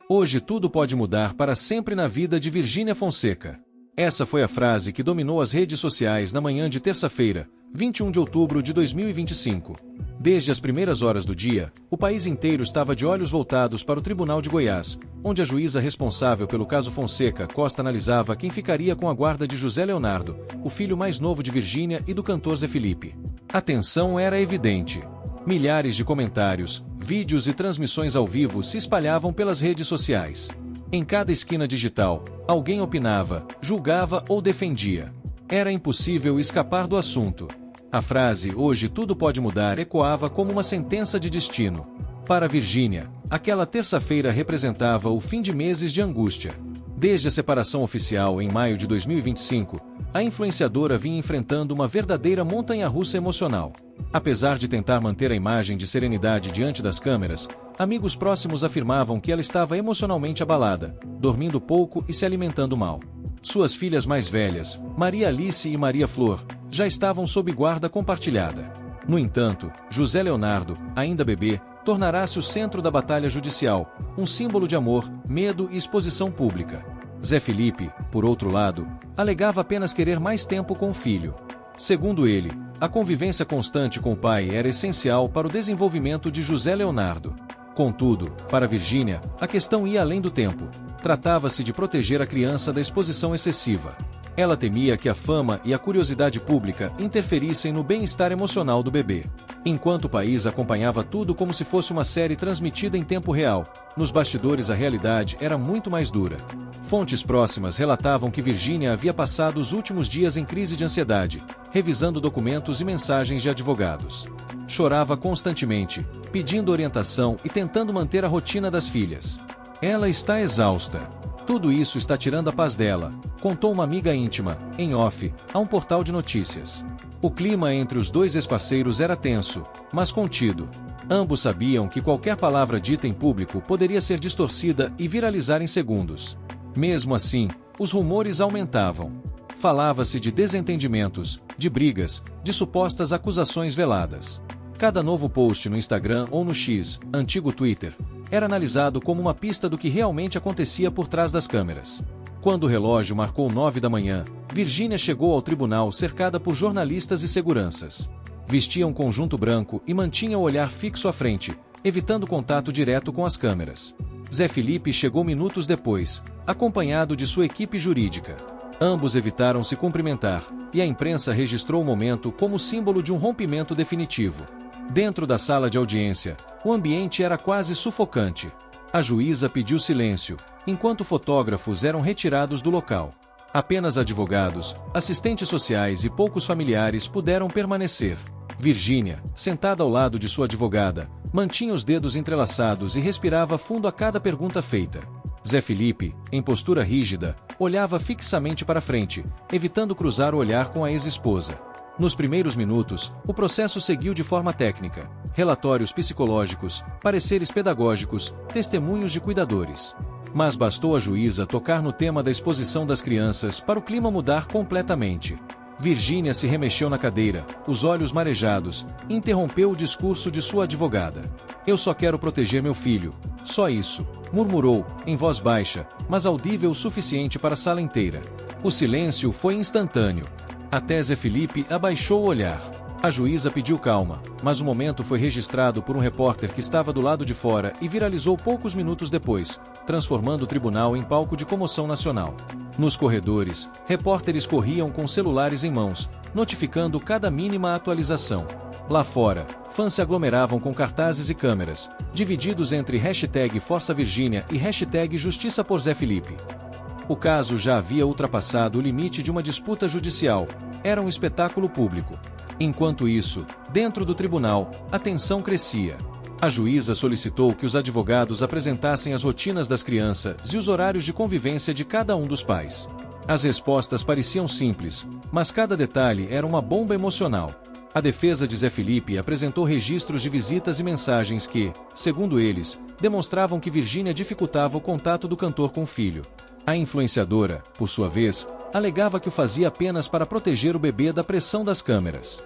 Hoje tudo pode mudar para sempre na vida de Virgínia Fonseca. Essa foi a frase que dominou as redes sociais na manhã de terça-feira, 21 de outubro de 2025. Desde as primeiras horas do dia, o país inteiro estava de olhos voltados para o Tribunal de Goiás, onde a juíza responsável pelo caso Fonseca Costa analisava quem ficaria com a guarda de José Leonardo, o filho mais novo de Virgínia e do cantor Zé Felipe. A tensão era evidente. Milhares de comentários, vídeos e transmissões ao vivo se espalhavam pelas redes sociais. Em cada esquina digital, alguém opinava, julgava ou defendia. Era impossível escapar do assunto. A frase "hoje tudo pode mudar" ecoava como uma sentença de destino. Para Virgínia, aquela terça-feira representava o fim de meses de angústia. Desde a separação oficial em maio de 2025, a influenciadora vinha enfrentando uma verdadeira montanha-russa emocional. Apesar de tentar manter a imagem de serenidade diante das câmeras, amigos próximos afirmavam que ela estava emocionalmente abalada, dormindo pouco e se alimentando mal. Suas filhas mais velhas, Maria Alice e Maria Flor, já estavam sob guarda compartilhada. No entanto, José Leonardo, ainda bebê, tornará-se o centro da batalha judicial, um símbolo de amor, medo e exposição pública. Zé Felipe, por outro lado, alegava apenas querer mais tempo com o filho. Segundo ele, a convivência constante com o pai era essencial para o desenvolvimento de José Leonardo. Contudo, para Virgínia, a questão ia além do tempo. Tratava-se de proteger a criança da exposição excessiva. Ela temia que a fama e a curiosidade pública interferissem no bem-estar emocional do bebê. Enquanto o país acompanhava tudo como se fosse uma série transmitida em tempo real, nos bastidores a realidade era muito mais dura. Fontes próximas relatavam que Virgínia havia passado os últimos dias em crise de ansiedade, revisando documentos e mensagens de advogados. Chorava constantemente, pedindo orientação e tentando manter a rotina das filhas. Ela está exausta. Tudo isso está tirando a paz dela, contou uma amiga íntima, em off, a um portal de notícias. O clima entre os dois ex-parceiros era tenso, mas contido. Ambos sabiam que qualquer palavra dita em público poderia ser distorcida e viralizar em segundos. Mesmo assim, os rumores aumentavam. Falava-se de desentendimentos, de brigas, de supostas acusações veladas. Cada novo post no Instagram ou no X, antigo Twitter, era analisado como uma pista do que realmente acontecia por trás das câmeras. Quando o relógio marcou 9 da manhã, Virgínia chegou ao tribunal cercada por jornalistas e seguranças. Vestia um conjunto branco e mantinha o olhar fixo à frente, evitando contato direto com as câmeras. Zé Felipe chegou minutos depois, acompanhado de sua equipe jurídica. Ambos evitaram se cumprimentar, e a imprensa registrou o momento como símbolo de um rompimento definitivo. Dentro da sala de audiência, o ambiente era quase sufocante. A juíza pediu silêncio, enquanto fotógrafos eram retirados do local. Apenas advogados, assistentes sociais e poucos familiares puderam permanecer. Virgínia, sentada ao lado de sua advogada, mantinha os dedos entrelaçados e respirava fundo a cada pergunta feita. Zé Felipe, em postura rígida, olhava fixamente para frente, evitando cruzar o olhar com a ex-esposa. Nos primeiros minutos, o processo seguiu de forma técnica: relatórios psicológicos, pareceres pedagógicos, testemunhos de cuidadores. Mas bastou a juíza tocar no tema da exposição das crianças para o clima mudar completamente. Virgínia se remexeu na cadeira, os olhos marejados, e interrompeu o discurso de sua advogada. "Eu só quero proteger meu filho, só isso", murmurou, em voz baixa, mas audível o suficiente para a sala inteira. O silêncio foi instantâneo. Até Zé Felipe abaixou o olhar. A juíza pediu calma, mas o momento foi registrado por um repórter que estava do lado de fora e viralizou poucos minutos depois, transformando o tribunal em palco de comoção nacional. Nos corredores, repórteres corriam com celulares em mãos, notificando cada mínima atualização. Lá fora, fãs se aglomeravam com cartazes e câmeras, divididos entre #ForçaVirgínia e #Justiça por Zé Felipe. O caso já havia ultrapassado o limite de uma disputa judicial. Era um espetáculo público. Enquanto isso, dentro do tribunal, a tensão crescia. A juíza solicitou que os advogados apresentassem as rotinas das crianças e os horários de convivência de cada um dos pais. As respostas pareciam simples, mas cada detalhe era uma bomba emocional. A defesa de Zé Felipe apresentou registros de visitas e mensagens que, segundo eles, demonstravam que Virgínia dificultava o contato do cantor com o filho. A influenciadora, por sua vez, alegava que o fazia apenas para proteger o bebê da pressão das câmeras.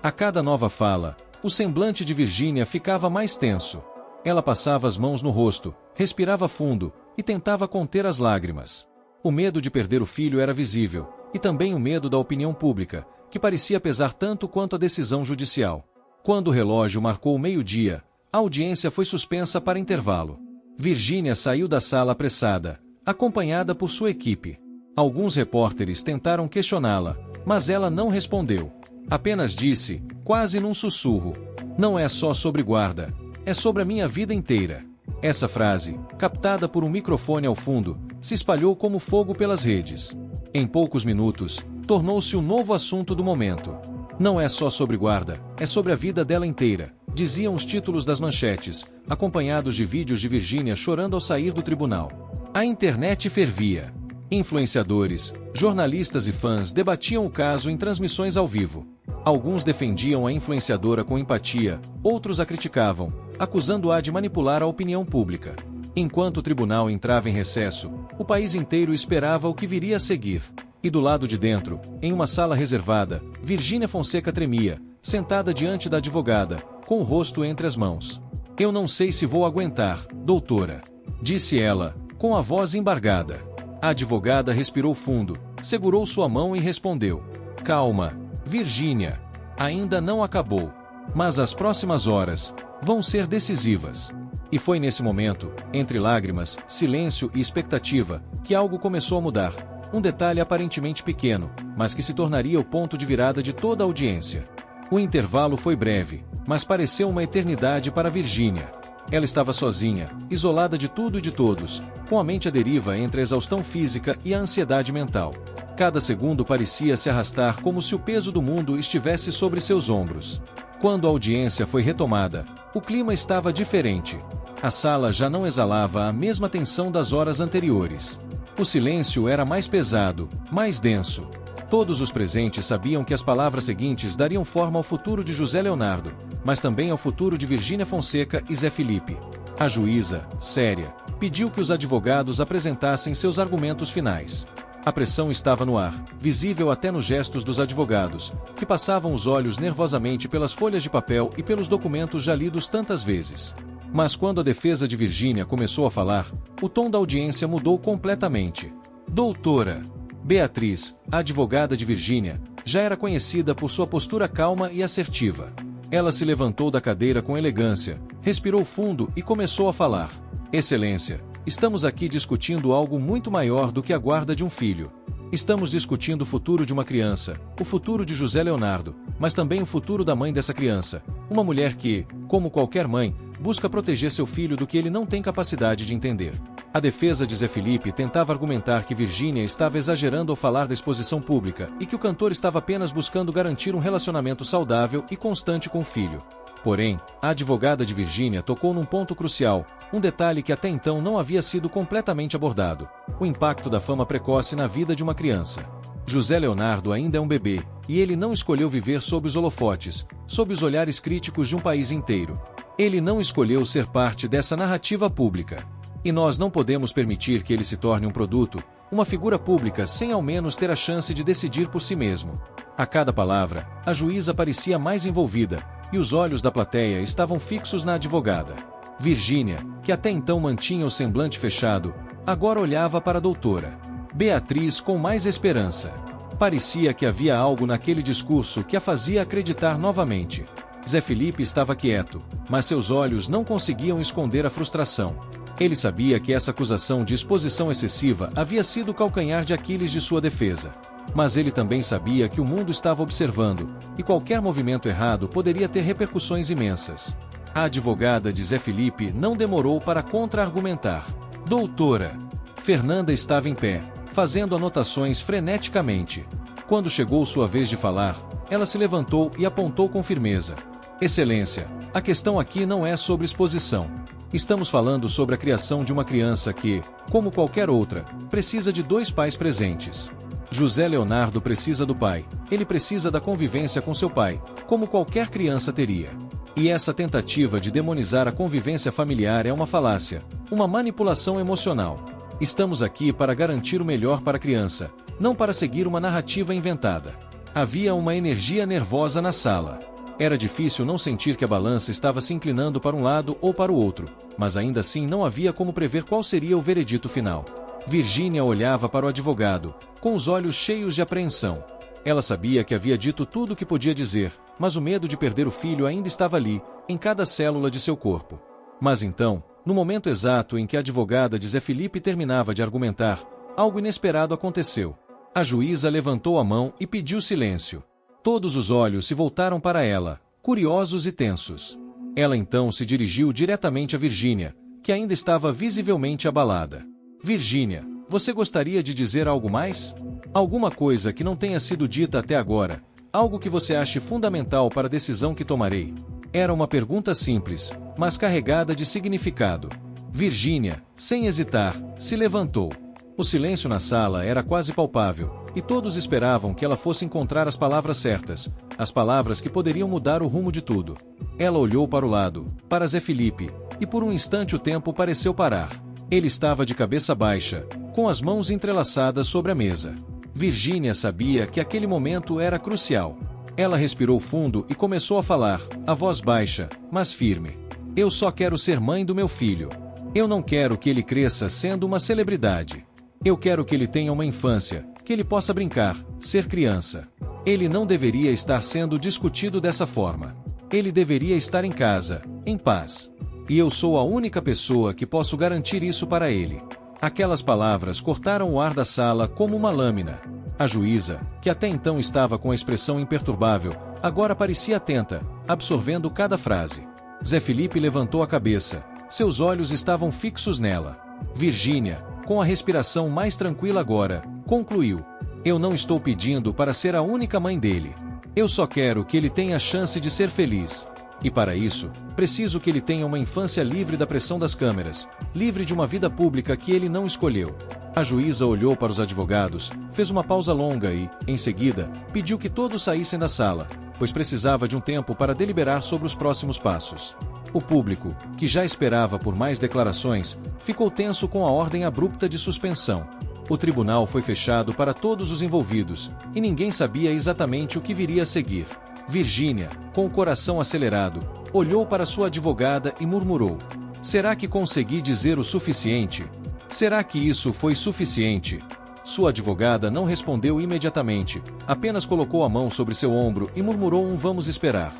A cada nova fala, o semblante de Virgínia ficava mais tenso. Ela passava as mãos no rosto, respirava fundo e tentava conter as lágrimas. O medo de perder o filho era visível, e também o medo da opinião pública, que parecia pesar tanto quanto a decisão judicial. Quando o relógio marcou o meio-dia, a audiência foi suspensa para intervalo. Virgínia saiu da sala apressada, acompanhada por sua equipe. Alguns repórteres tentaram questioná-la, mas ela não respondeu. Apenas disse, quase num sussurro: "Não é só sobre guarda, é sobre a minha vida inteira." Essa frase, captada por um microfone ao fundo, se espalhou como fogo pelas redes. Em poucos minutos, tornou-se o novo assunto do momento. "Não é só sobre guarda, é sobre a vida dela inteira", diziam os títulos das manchetes, acompanhados de vídeos de Virgínia chorando ao sair do tribunal. A internet fervia. Influenciadores, jornalistas e fãs debatiam o caso em transmissões ao vivo. Alguns defendiam a influenciadora com empatia, outros a criticavam, acusando-a de manipular a opinião pública. Enquanto o tribunal entrava em recesso, o país inteiro esperava o que viria a seguir. E do lado de dentro, em uma sala reservada, Virgínia Fonseca tremia, sentada diante da advogada, com o rosto entre as mãos. "Eu não sei se vou aguentar, doutora", disse ela, com a voz embargada. A advogada respirou fundo, segurou sua mão e respondeu: "Calma, Virgínia. Ainda não acabou. Mas as próximas horas vão ser decisivas." E foi nesse momento, entre lágrimas, silêncio e expectativa, que algo começou a mudar. Um detalhe aparentemente pequeno, mas que se tornaria o ponto de virada de toda a audiência. O intervalo foi breve, mas pareceu uma eternidade para Virgínia. Ela estava sozinha, isolada de tudo e de todos, com a mente à deriva entre a exaustão física e a ansiedade mental. Cada segundo parecia se arrastar como se o peso do mundo estivesse sobre seus ombros. Quando a audiência foi retomada, o clima estava diferente. A sala já não exalava a mesma tensão das horas anteriores. O silêncio era mais pesado, mais denso. Todos os presentes sabiam que as palavras seguintes dariam forma ao futuro de José Leonardo, mas também ao futuro de Virgínia Fonseca e Zé Felipe. A juíza, séria, pediu que os advogados apresentassem seus argumentos finais. A pressão estava no ar, visível até nos gestos dos advogados, que passavam os olhos nervosamente pelas folhas de papel e pelos documentos já lidos tantas vezes. Mas quando a defesa de Virgínia começou a falar, o tom da audiência mudou completamente. Doutora Beatriz, a advogada de Virgínia, já era conhecida por sua postura calma e assertiva. Ela se levantou da cadeira com elegância, respirou fundo e começou a falar. "Excelência, estamos aqui discutindo algo muito maior do que a guarda de um filho. Estamos discutindo o futuro de uma criança, o futuro de José Leonardo, mas também o futuro da mãe dessa criança, uma mulher que, como qualquer mãe, busca proteger seu filho do que ele não tem capacidade de entender." A defesa de Zé Felipe tentava argumentar que Virgínia estava exagerando ao falar da exposição pública e que o cantor estava apenas buscando garantir um relacionamento saudável e constante com o filho. Porém, a advogada de Virgínia tocou num ponto crucial, um detalhe que até então não havia sido completamente abordado: o impacto da fama precoce na vida de uma criança. José Leonardo ainda é um bebê, e ele não escolheu viver sob os holofotes, sob os olhares críticos de um país inteiro. Ele não escolheu ser parte dessa narrativa pública. E nós não podemos permitir que ele se torne um produto, uma figura pública sem ao menos ter a chance de decidir por si mesmo. A cada palavra, a juíza parecia mais envolvida, e os olhos da plateia estavam fixos na advogada. Virgínia, que até então mantinha o semblante fechado, agora olhava para a doutora Beatriz com mais esperança. Parecia que havia algo naquele discurso que a fazia acreditar novamente. Zé Felipe estava quieto, mas seus olhos não conseguiam esconder a frustração. Ele sabia que essa acusação de exposição excessiva havia sido o calcanhar de Aquiles de sua defesa. Mas ele também sabia que o mundo estava observando, e qualquer movimento errado poderia ter repercussões imensas. A advogada de Zé Felipe não demorou para contra-argumentar. "Doutora." Fernanda estava em pé, fazendo anotações freneticamente. Quando chegou sua vez de falar, ela se levantou e apontou com firmeza. "Excelência, a questão aqui não é sobre exposição. Estamos falando sobre a criação de uma criança que, como qualquer outra, precisa de 2 pais presentes. José Leonardo precisa do pai, ele precisa da convivência com seu pai, como qualquer criança teria. E essa tentativa de demonizar a convivência familiar é uma falácia, uma manipulação emocional. Estamos aqui para garantir o melhor para a criança, não para seguir uma narrativa inventada." Havia uma energia nervosa na sala. Era difícil não sentir que a balança estava se inclinando para um lado ou para o outro, mas ainda assim não havia como prever qual seria o veredito final. Virgínia olhava para o advogado, com os olhos cheios de apreensão. Ela sabia que havia dito tudo o que podia dizer, mas o medo de perder o filho ainda estava ali, em cada célula de seu corpo. Mas então, no momento exato em que a advogada de Zé Felipe terminava de argumentar, algo inesperado aconteceu. A juíza levantou a mão e pediu silêncio. Todos os olhos se voltaram para ela, curiosos e tensos. Ela então se dirigiu diretamente a Virgínia, que ainda estava visivelmente abalada. Virgínia, você gostaria de dizer algo mais? Alguma coisa que não tenha sido dita até agora, algo que você ache fundamental para a decisão que tomarei? Era uma pergunta simples, mas carregada de significado. Virgínia, sem hesitar, se levantou. O silêncio na sala era quase palpável, e todos esperavam que ela fosse encontrar as palavras certas, as palavras que poderiam mudar o rumo de tudo. Ela olhou para o lado, para Zé Felipe, e por um instante o tempo pareceu parar. Ele estava de cabeça baixa, com as mãos entrelaçadas sobre a mesa. Virgínia sabia que aquele momento era crucial. Ela respirou fundo e começou a falar, a voz baixa, mas firme. Eu só quero ser mãe do meu filho. Eu não quero que ele cresça sendo uma celebridade. Eu quero que ele tenha uma infância, que ele possa brincar, ser criança. Ele não deveria estar sendo discutido dessa forma. Ele deveria estar em casa, em paz. E eu sou a única pessoa que posso garantir isso para ele. Aquelas palavras cortaram o ar da sala como uma lâmina. A juíza, que até então estava com a expressão imperturbável, agora parecia atenta, absorvendo cada frase. Zé Felipe levantou a cabeça. Seus olhos estavam fixos nela. Virgínia, com a respiração mais tranquila agora, concluiu. Eu não estou pedindo para ser a única mãe dele. Eu só quero que ele tenha a chance de ser feliz. E para isso, preciso que ele tenha uma infância livre da pressão das câmeras, livre de uma vida pública que ele não escolheu. A juíza olhou para os advogados, fez uma pausa longa e, em seguida, pediu que todos saíssem da sala, pois precisava de um tempo para deliberar sobre os próximos passos. O público, que já esperava por mais declarações, ficou tenso com a ordem abrupta de suspensão. O tribunal foi fechado para todos os envolvidos, e ninguém sabia exatamente o que viria a seguir. Virgínia, com o coração acelerado, olhou para sua advogada e murmurou. Será que consegui dizer o suficiente? Será que isso foi suficiente? Sua advogada não respondeu imediatamente, apenas colocou a mão sobre seu ombro e murmurou um vamos esperar.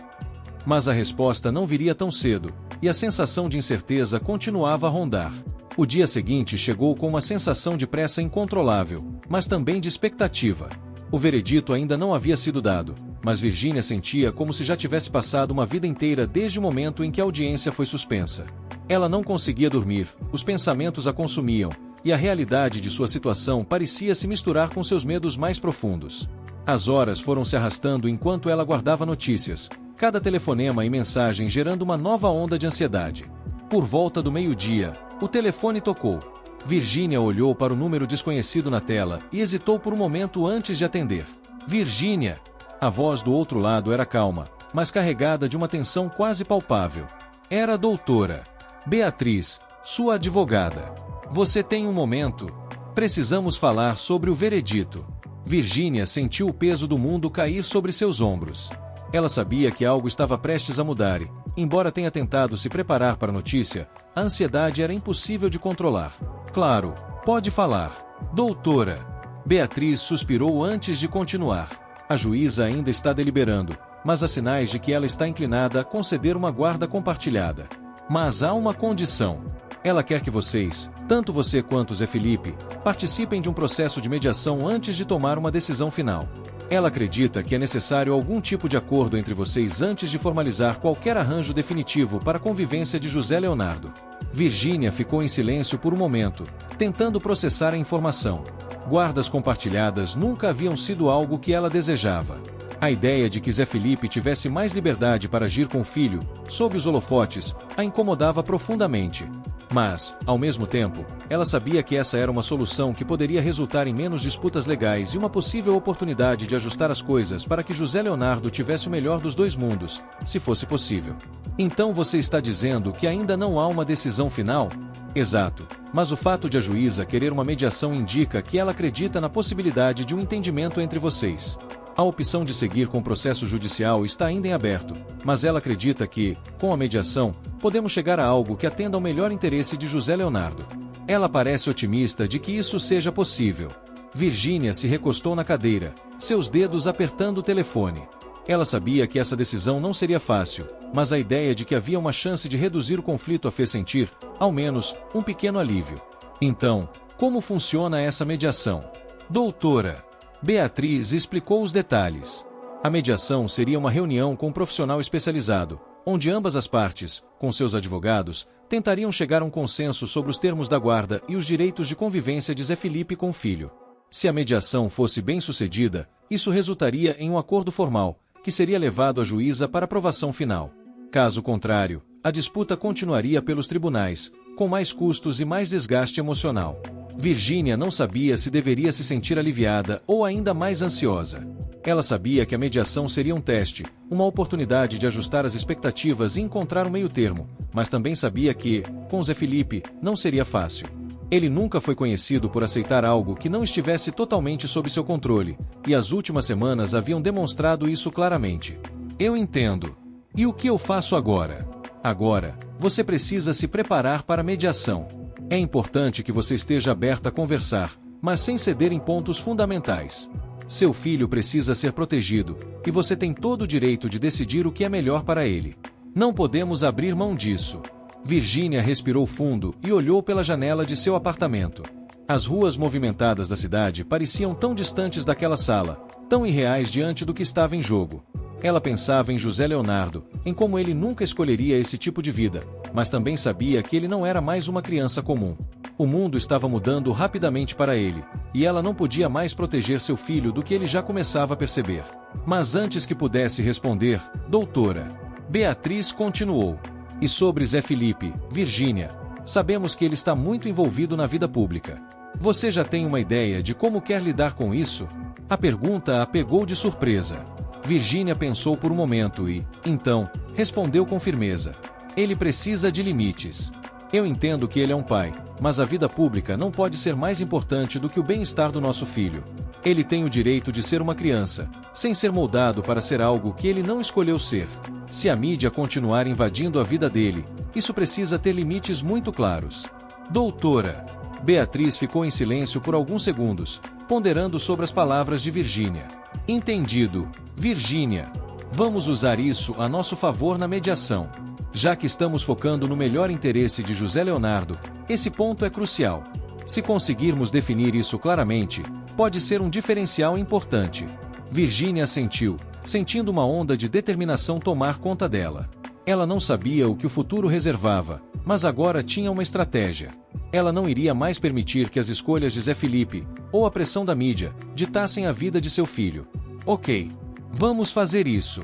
Mas a resposta não viria tão cedo, e a sensação de incerteza continuava a rondar. O dia seguinte chegou com uma sensação de pressa incontrolável, mas também de expectativa. O veredito ainda não havia sido dado, mas Virgínia sentia como se já tivesse passado uma vida inteira desde o momento em que a audiência foi suspensa. Ela não conseguia dormir, os pensamentos a consumiam, e a realidade de sua situação parecia se misturar com seus medos mais profundos. As horas foram se arrastando enquanto ela guardava notícias, cada telefonema e mensagem gerando uma nova onda de ansiedade. Por volta do meio-dia, o telefone tocou. Virgínia olhou para o número desconhecido na tela e hesitou por um momento antes de atender. Virgínia! A voz do outro lado era calma, mas carregada de uma tensão quase palpável. Era a doutora Beatriz, sua advogada. Você tem um momento? Precisamos falar sobre o veredito. Virgínia sentiu o peso do mundo cair sobre seus ombros. Ela sabia que algo estava prestes a mudar e, embora tenha tentado se preparar para a notícia, a ansiedade era impossível de controlar. Claro, pode falar. Doutora. Beatriz suspirou antes de continuar. A juíza ainda está deliberando, mas há sinais de que ela está inclinada a conceder uma guarda compartilhada. Mas há uma condição. Ela quer que vocês, tanto você quanto Zé Felipe, participem de um processo de mediação antes de tomar uma decisão final. Ela acredita que é necessário algum tipo de acordo entre vocês antes de formalizar qualquer arranjo definitivo para a convivência de José Leonardo. Virgínia ficou em silêncio por um momento, tentando processar a informação. Guardas compartilhadas nunca haviam sido algo que ela desejava. A ideia de que Zé Felipe tivesse mais liberdade para agir com o filho, sob os holofotes, a incomodava profundamente. Mas, ao mesmo tempo, ela sabia que essa era uma solução que poderia resultar em menos disputas legais e uma possível oportunidade de ajustar as coisas para que José Leonardo tivesse o melhor dos dois mundos, se fosse possível. Então você está dizendo que ainda não há uma decisão final? Exato, mas o fato de a juíza querer uma mediação indica que ela acredita na possibilidade de um entendimento entre vocês. A opção de seguir com o processo judicial está ainda em aberto, mas ela acredita que, com a mediação, podemos chegar a algo que atenda ao melhor interesse de José Leonardo. Ela parece otimista de que isso seja possível. Virgínia se recostou na cadeira, seus dedos apertando o telefone. Ela sabia que essa decisão não seria fácil, mas a ideia de que havia uma chance de reduzir o conflito a fez sentir, ao menos, um pequeno alívio. Então, como funciona essa mediação? Doutora Beatriz explicou os detalhes. A mediação seria uma reunião com um profissional especializado, onde ambas as partes, com seus advogados, tentariam chegar a um consenso sobre os termos da guarda e os direitos de convivência de Zé Felipe com o filho. Se a mediação fosse bem-sucedida, isso resultaria em um acordo formal, que seria levado à juíza para aprovação final. Caso contrário, a disputa continuaria pelos tribunais, com mais custos e mais desgaste emocional. Virgínia não sabia se deveria se sentir aliviada ou ainda mais ansiosa. Ela sabia que a mediação seria um teste, uma oportunidade de ajustar as expectativas e encontrar um meio-termo, mas também sabia que, com Zé Felipe, não seria fácil. Ele nunca foi conhecido por aceitar algo que não estivesse totalmente sob seu controle, e as últimas semanas haviam demonstrado isso claramente. Eu entendo. E o que eu faço agora? Agora, você precisa se preparar para a mediação. É importante que você esteja aberta a conversar, mas sem ceder em pontos fundamentais. Seu filho precisa ser protegido, e você tem todo o direito de decidir o que é melhor para ele. Não podemos abrir mão disso. Virgínia respirou fundo e olhou pela janela de seu apartamento. As ruas movimentadas da cidade pareciam tão distantes daquela sala, tão irreais diante do que estava em jogo. Ela pensava em José Leonardo, em como ele nunca escolheria esse tipo de vida, mas também sabia que ele não era mais uma criança comum. O mundo estava mudando rapidamente para ele, e ela não podia mais proteger seu filho do que ele já começava a perceber. Mas antes que pudesse responder, doutora Beatriz continuou. E sobre Zé Felipe, Virgínia, sabemos que ele está muito envolvido na vida pública. Você já tem uma ideia de como quer lidar com isso? A pergunta a pegou de surpresa. Virgínia pensou por um momento e, então, respondeu com firmeza. Ele precisa de limites. Eu entendo que ele é um pai, mas a vida pública não pode ser mais importante do que o bem-estar do nosso filho. Ele tem o direito de ser uma criança, sem ser moldado para ser algo que ele não escolheu ser. Se a mídia continuar invadindo a vida dele, isso precisa ter limites muito claros. Doutora Beatriz ficou em silêncio por alguns segundos, ponderando sobre as palavras de Virgínia. Entendido, Virgínia. Vamos usar isso a nosso favor na mediação. Já que estamos focando no melhor interesse de José Leonardo, esse ponto é crucial. Se conseguirmos definir isso claramente, pode ser um diferencial importante. Virgínia assentiu, sentindo uma onda de determinação tomar conta dela. Ela não sabia o que o futuro reservava, mas agora tinha uma estratégia. Ela não iria mais permitir que as escolhas de Zé Felipe, ou a pressão da mídia, ditassem a vida de seu filho. Ok, vamos fazer isso.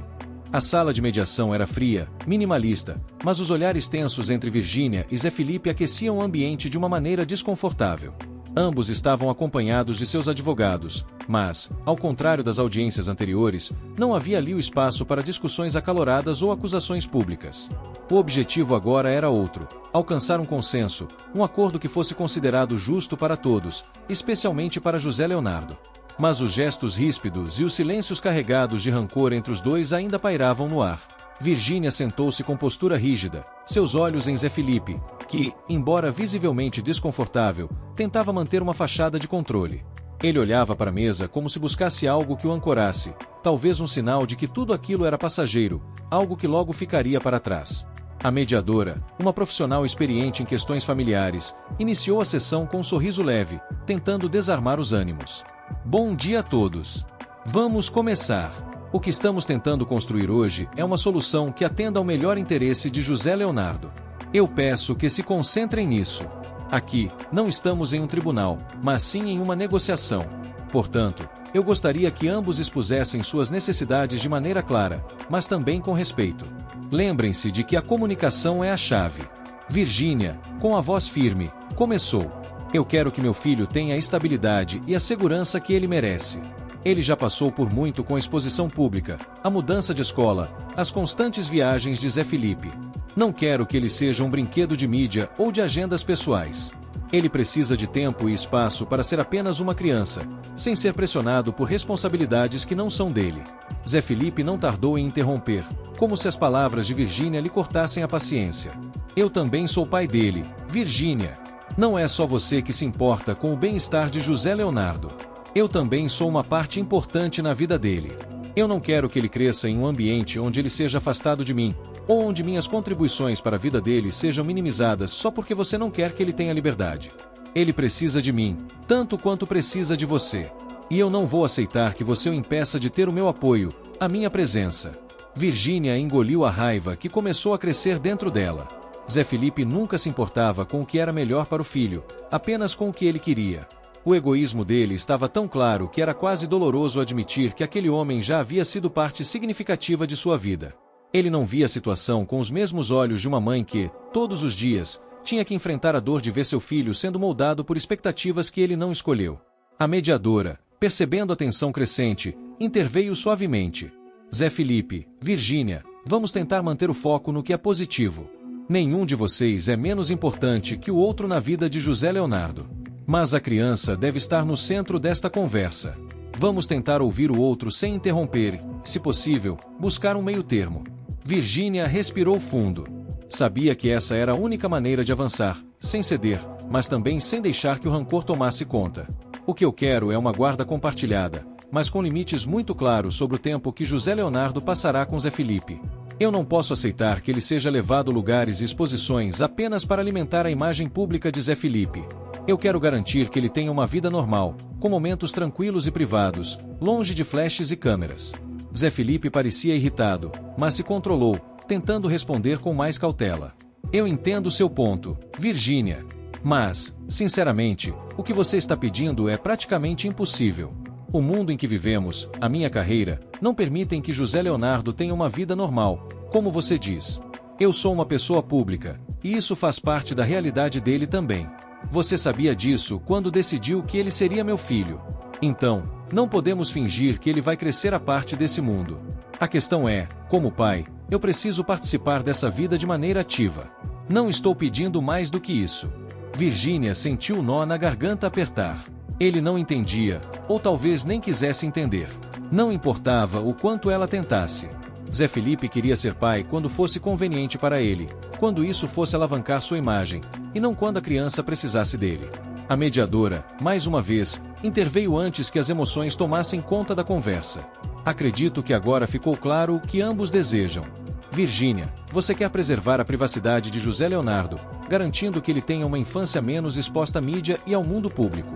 A sala de mediação era fria, minimalista, mas os olhares tensos entre Virgínia e Zé Felipe aqueciam o ambiente de uma maneira desconfortável. Ambos estavam acompanhados de seus advogados, mas, ao contrário das audiências anteriores, não havia ali o espaço para discussões acaloradas ou acusações públicas. O objetivo agora era outro: alcançar um consenso, um acordo que fosse considerado justo para todos, especialmente para José Leonardo. Mas os gestos ríspidos e os silêncios carregados de rancor entre os dois ainda pairavam no ar. Virgínia sentou-se com postura rígida, seus olhos em Zé Felipe, que, embora visivelmente desconfortável, tentava manter uma fachada de controle. Ele olhava para a mesa como se buscasse algo que o ancorasse, talvez um sinal de que tudo aquilo era passageiro, algo que logo ficaria para trás. A mediadora, uma profissional experiente em questões familiares, iniciou a sessão com um sorriso leve, tentando desarmar os ânimos. Bom dia a todos. Vamos começar. O que estamos tentando construir hoje é uma solução que atenda ao melhor interesse de José Leonardo. Eu peço que se concentrem nisso. Aqui, não estamos em um tribunal, mas sim em uma negociação. Portanto, eu gostaria que ambos expusessem suas necessidades de maneira clara, mas também com respeito. Lembrem-se de que a comunicação é a chave. Virgínia, com a voz firme, começou. Eu quero que meu filho tenha a estabilidade e a segurança que ele merece. Ele já passou por muito com a exposição pública, a mudança de escola, as constantes viagens de Zé Felipe. Não quero que ele seja um brinquedo de mídia ou de agendas pessoais. Ele precisa de tempo e espaço para ser apenas uma criança, sem ser pressionado por responsabilidades que não são dele. Zé Felipe não tardou em interromper, como se as palavras de Virgínia lhe cortassem a paciência. Eu também sou pai dele, Virgínia. Não é só você que se importa com o bem-estar de José Leonardo. Eu também sou uma parte importante na vida dele. Eu não quero que ele cresça em um ambiente onde ele seja afastado de mim, ou onde minhas contribuições para a vida dele sejam minimizadas só porque você não quer que ele tenha liberdade. Ele precisa de mim, tanto quanto precisa de você. E eu não vou aceitar que você o impeça de ter o meu apoio, a minha presença. Virgínia engoliu a raiva que começou a crescer dentro dela. Zé Felipe nunca se importava com o que era melhor para o filho, apenas com o que ele queria. O egoísmo dele estava tão claro que era quase doloroso admitir que aquele homem já havia sido parte significativa de sua vida. Ele não via a situação com os mesmos olhos de uma mãe que, todos os dias, tinha que enfrentar a dor de ver seu filho sendo moldado por expectativas que ele não escolheu. A mediadora, percebendo a tensão crescente, interveio suavemente. Zé Felipe, Virgínia, vamos tentar manter o foco no que é positivo. Nenhum de vocês é menos importante que o outro na vida de José Leonardo. Mas a criança deve estar no centro desta conversa. Vamos tentar ouvir o outro sem interromper e, se possível, buscar um meio-termo. Virgínia respirou fundo. Sabia que essa era a única maneira de avançar, sem ceder, mas também sem deixar que o rancor tomasse conta. O que eu quero é uma guarda compartilhada, mas com limites muito claros sobre o tempo que José Leonardo passará com Zé Felipe. Eu não posso aceitar que ele seja levado a lugares e exposições apenas para alimentar a imagem pública de Zé Felipe. Eu quero garantir que ele tenha uma vida normal, com momentos tranquilos e privados, longe de flashes e câmeras. Zé Felipe parecia irritado, mas se controlou, tentando responder com mais cautela. Eu entendo seu ponto, Virgínia. Mas, sinceramente, o que você está pedindo é praticamente impossível. O mundo em que vivemos, a minha carreira, não permitem que José Leonardo tenha uma vida normal, como você diz. Eu sou uma pessoa pública, e isso faz parte da realidade dele também. Você sabia disso quando decidiu que ele seria meu filho. Então, não podemos fingir que ele vai crescer à parte desse mundo. A questão é, como pai, eu preciso participar dessa vida de maneira ativa. Não estou pedindo mais do que isso. Virgínia sentiu o nó na garganta apertar. Ele não entendia, ou talvez nem quisesse entender. Não importava o quanto ela tentasse. Zé Felipe queria ser pai quando fosse conveniente para ele, quando isso fosse alavancar sua imagem, e não quando a criança precisasse dele. A mediadora, mais uma vez, interveio antes que as emoções tomassem conta da conversa. Acredito que agora ficou claro o que ambos desejam. Virgínia, você quer preservar a privacidade de José Leonardo, garantindo que ele tenha uma infância menos exposta à mídia e ao mundo público.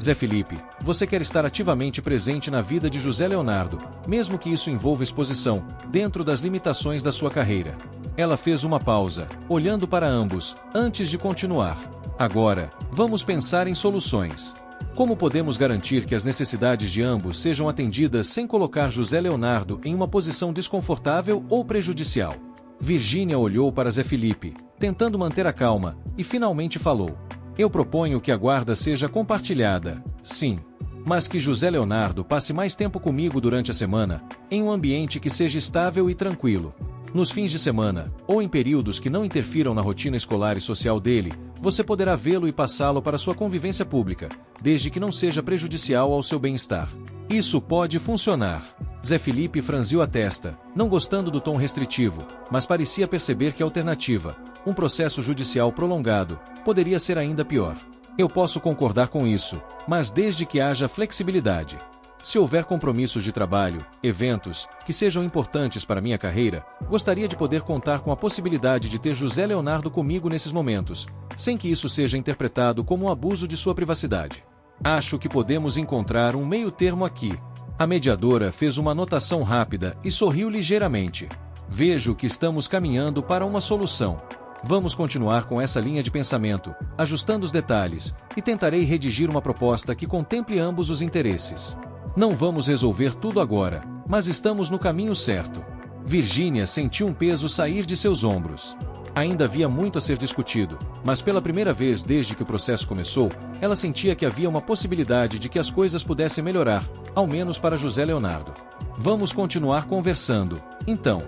Zé Felipe, você quer estar ativamente presente na vida de José Leonardo, mesmo que isso envolva exposição, dentro das limitações da sua carreira. Ela fez uma pausa, olhando para ambos, antes de continuar. Agora, vamos pensar em soluções. Como podemos garantir que as necessidades de ambos sejam atendidas sem colocar José Leonardo em uma posição desconfortável ou prejudicial? Virgínia olhou para Zé Felipe, tentando manter a calma, e finalmente falou. Eu proponho que a guarda seja compartilhada, sim. Mas que José Leonardo passe mais tempo comigo durante a semana, em um ambiente que seja estável e tranquilo. Nos fins de semana, ou em períodos que não interfiram na rotina escolar e social dele, você poderá vê-lo e passá-lo para sua convivência pública, desde que não seja prejudicial ao seu bem-estar. Isso pode funcionar. Zé Felipe franziu a testa, não gostando do tom restritivo, mas parecia perceber que a alternativa, um processo judicial prolongado, poderia ser ainda pior. Eu posso concordar com isso, mas desde que haja flexibilidade. Se houver compromissos de trabalho, eventos, que sejam importantes para minha carreira, gostaria de poder contar com a possibilidade de ter José Leonardo comigo nesses momentos, sem que isso seja interpretado como um abuso de sua privacidade. Acho que podemos encontrar um meio-termo aqui. A mediadora fez uma anotação rápida e sorriu ligeiramente. Vejo que estamos caminhando para uma solução. Vamos continuar com essa linha de pensamento, ajustando os detalhes, e tentarei redigir uma proposta que contemple ambos os interesses. Não vamos resolver tudo agora, mas estamos no caminho certo. Virgínia sentiu um peso sair de seus ombros. Ainda havia muito a ser discutido, mas pela primeira vez desde que o processo começou, ela sentia que havia uma possibilidade de que as coisas pudessem melhorar, ao menos para José Leonardo. Vamos continuar conversando, então,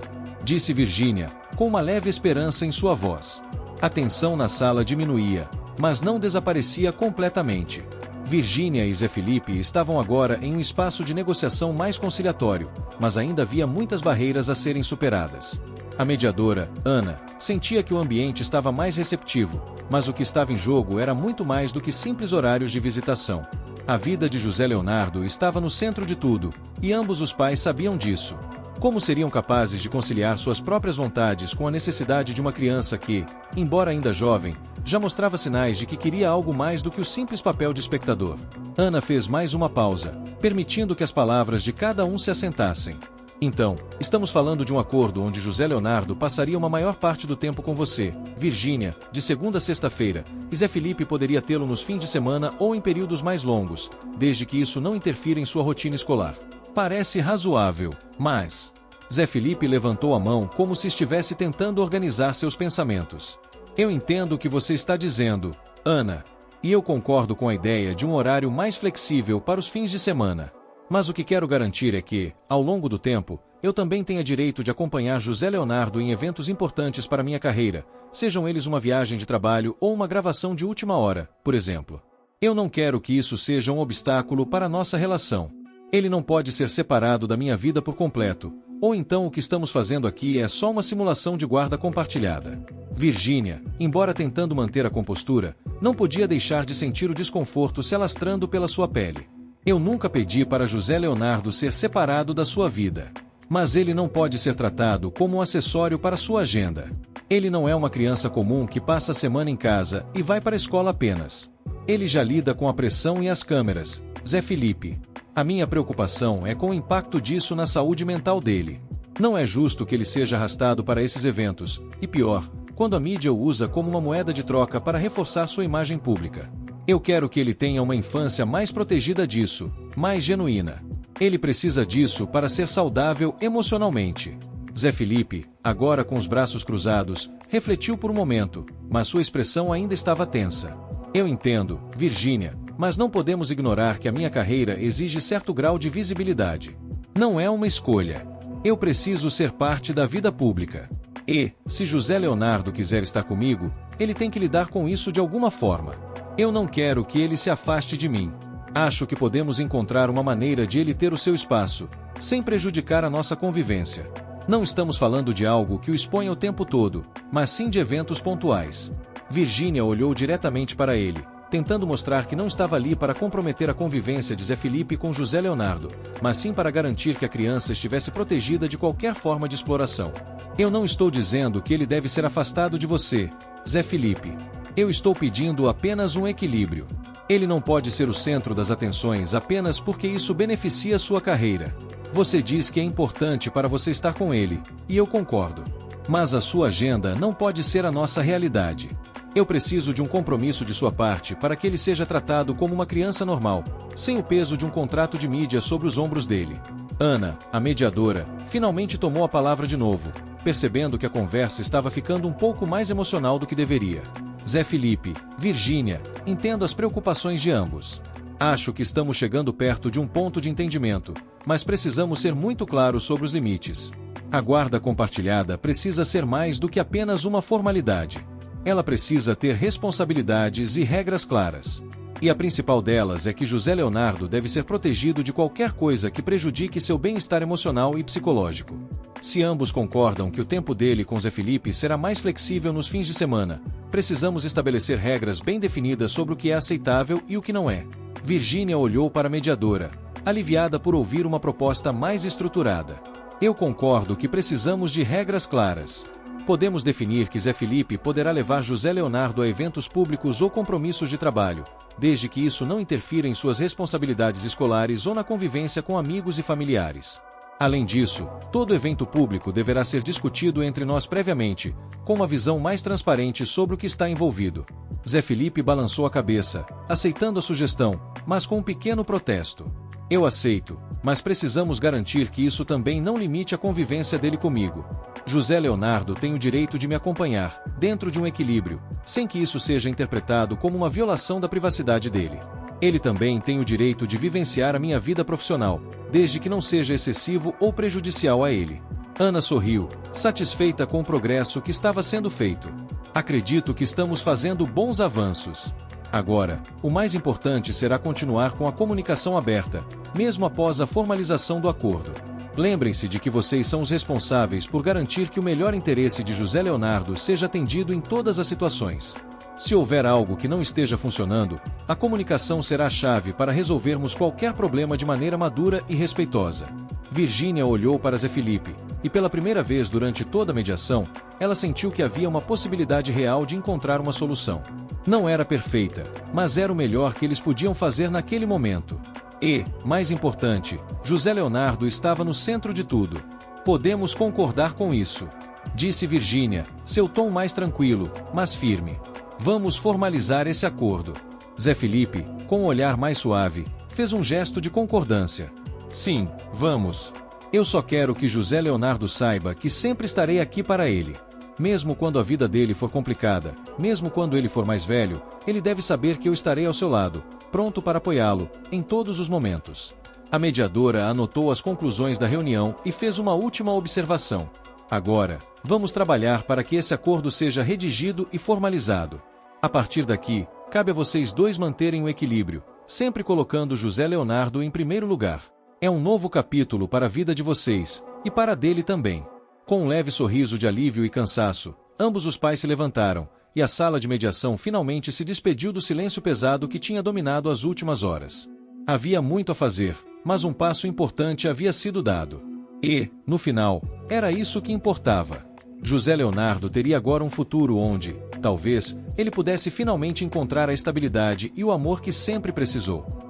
disse Virgínia, com uma leve esperança em sua voz. A tensão na sala diminuía, mas não desaparecia completamente. Virgínia e Zé Felipe estavam agora em um espaço de negociação mais conciliatório, mas ainda havia muitas barreiras a serem superadas. A mediadora, Ana, sentia que o ambiente estava mais receptivo, mas o que estava em jogo era muito mais do que simples horários de visitação. A vida de José Leonardo estava no centro de tudo, e ambos os pais sabiam disso. Como seriam capazes de conciliar suas próprias vontades com a necessidade de uma criança que, embora ainda jovem, já mostrava sinais de que queria algo mais do que o simples papel de espectador? Ana fez mais uma pausa, permitindo que as palavras de cada um se assentassem. Então, estamos falando de um acordo onde José Leonardo passaria uma maior parte do tempo com você, Virgínia, de segunda a sexta-feira, e Zé Felipe poderia tê-lo nos fins de semana ou em períodos mais longos, desde que isso não interfira em sua rotina escolar. Parece razoável, mas... Zé Felipe levantou a mão como se estivesse tentando organizar seus pensamentos. Eu entendo o que você está dizendo, Ana, e eu concordo com a ideia de um horário mais flexível para os fins de semana. Mas o que quero garantir é que, ao longo do tempo, eu também tenha direito de acompanhar José Leonardo em eventos importantes para minha carreira, sejam eles uma viagem de trabalho ou uma gravação de última hora, por exemplo. Eu não quero que isso seja um obstáculo para a nossa relação. Ele não pode ser separado da minha vida por completo, ou então o que estamos fazendo aqui é só uma simulação de guarda compartilhada. Virgínia, embora tentando manter a compostura, não podia deixar de sentir o desconforto se alastrando pela sua pele. Eu nunca pedi para José Leonardo ser separado da sua vida. Mas ele não pode ser tratado como um acessório para sua agenda. Ele não é uma criança comum que passa a semana em casa e vai para a escola apenas. Ele já lida com a pressão e as câmeras, Zé Felipe. A minha preocupação é com o impacto disso na saúde mental dele. Não é justo que ele seja arrastado para esses eventos, e pior, quando a mídia o usa como uma moeda de troca para reforçar sua imagem pública. Eu quero que ele tenha uma infância mais protegida disso, mais genuína. Ele precisa disso para ser saudável emocionalmente. Zé Felipe, agora com os braços cruzados, refletiu por um momento, mas sua expressão ainda estava tensa. Eu entendo, Virgínia, mas não podemos ignorar que a minha carreira exige certo grau de visibilidade. Não é uma escolha. Eu preciso ser parte da vida pública. E, se José Leonardo quiser estar comigo, ele tem que lidar com isso de alguma forma. Eu não quero que ele se afaste de mim. Acho que podemos encontrar uma maneira de ele ter o seu espaço, sem prejudicar a nossa convivência. Não estamos falando de algo que o exponha o tempo todo, mas sim de eventos pontuais. Virgínia olhou diretamente para ele, tentando mostrar que não estava ali para comprometer a convivência de Zé Felipe com José Leonardo, mas sim para garantir que a criança estivesse protegida de qualquer forma de exploração. Eu não estou dizendo que ele deve ser afastado de você, Zé Felipe. Eu estou pedindo apenas um equilíbrio. Ele não pode ser o centro das atenções apenas porque isso beneficia sua carreira. Você diz que é importante para você estar com ele, e eu concordo. Mas a sua agenda não pode ser a nossa realidade. Eu preciso de um compromisso de sua parte para que ele seja tratado como uma criança normal, sem o peso de um contrato de mídia sobre os ombros dele. Ana, a mediadora, finalmente tomou a palavra de novo, percebendo que a conversa estava ficando um pouco mais emocional do que deveria. Zé Felipe, Virgínia, entendo as preocupações de ambos. Acho que estamos chegando perto de um ponto de entendimento, mas precisamos ser muito claros sobre os limites. A guarda compartilhada precisa ser mais do que apenas uma formalidade. Ela precisa ter responsabilidades e regras claras. E a principal delas é que José Leonardo deve ser protegido de qualquer coisa que prejudique seu bem-estar emocional e psicológico. Se ambos concordam que o tempo dele com Zé Felipe será mais flexível nos fins de semana, precisamos estabelecer regras bem definidas sobre o que é aceitável e o que não é. Virgínia olhou para a mediadora, aliviada por ouvir uma proposta mais estruturada. Eu concordo que precisamos de regras claras. Podemos definir que Zé Felipe poderá levar José Leonardo a eventos públicos ou compromissos de trabalho, desde que isso não interfira em suas responsabilidades escolares ou na convivência com amigos e familiares. Além disso, todo evento público deverá ser discutido entre nós previamente, com uma visão mais transparente sobre o que está envolvido. Zé Felipe balançou a cabeça, aceitando a sugestão, mas com um pequeno protesto. Eu aceito, mas precisamos garantir que isso também não limite a convivência dele comigo. José Leonardo tem o direito de me acompanhar, dentro de um equilíbrio, sem que isso seja interpretado como uma violação da privacidade dele. Ele também tem o direito de vivenciar a minha vida profissional, desde que não seja excessivo ou prejudicial a ele. Ana sorriu, satisfeita com o progresso que estava sendo feito. Acredito que estamos fazendo bons avanços. Agora, o mais importante será continuar com a comunicação aberta, mesmo após a formalização do acordo. Lembrem-se de que vocês são os responsáveis por garantir que o melhor interesse de José Leonardo seja atendido em todas as situações. Se houver algo que não esteja funcionando, a comunicação será a chave para resolvermos qualquer problema de maneira madura e respeitosa. Virgínia olhou para Zé Felipe, e pela primeira vez durante toda a mediação, ela sentiu que havia uma possibilidade real de encontrar uma solução. Não era perfeita, mas era o melhor que eles podiam fazer naquele momento. E, mais importante, José Leonardo estava no centro de tudo. Podemos concordar com isso, disse Virgínia, seu tom mais tranquilo, mas firme. Vamos formalizar esse acordo. Zé Felipe, com um olhar mais suave, fez um gesto de concordância. Sim, vamos. Eu só quero que José Leonardo saiba que sempre estarei aqui para ele. Mesmo quando a vida dele for complicada, mesmo quando ele for mais velho, ele deve saber que eu estarei ao seu lado, pronto para apoiá-lo, em todos os momentos. A mediadora anotou as conclusões da reunião e fez uma última observação. Agora, vamos trabalhar para que esse acordo seja redigido e formalizado. A partir daqui, cabe a vocês dois manterem o equilíbrio, sempre colocando José Leonardo em primeiro lugar. É um novo capítulo para a vida de vocês, e para a dele também. Com um leve sorriso de alívio e cansaço, ambos os pais se levantaram, e a sala de mediação finalmente se despediu do silêncio pesado que tinha dominado as últimas horas. Havia muito a fazer, mas um passo importante havia sido dado. E, no final, era isso que importava. José Leonardo teria agora um futuro onde, talvez, ele pudesse finalmente encontrar a estabilidade e o amor que sempre precisou.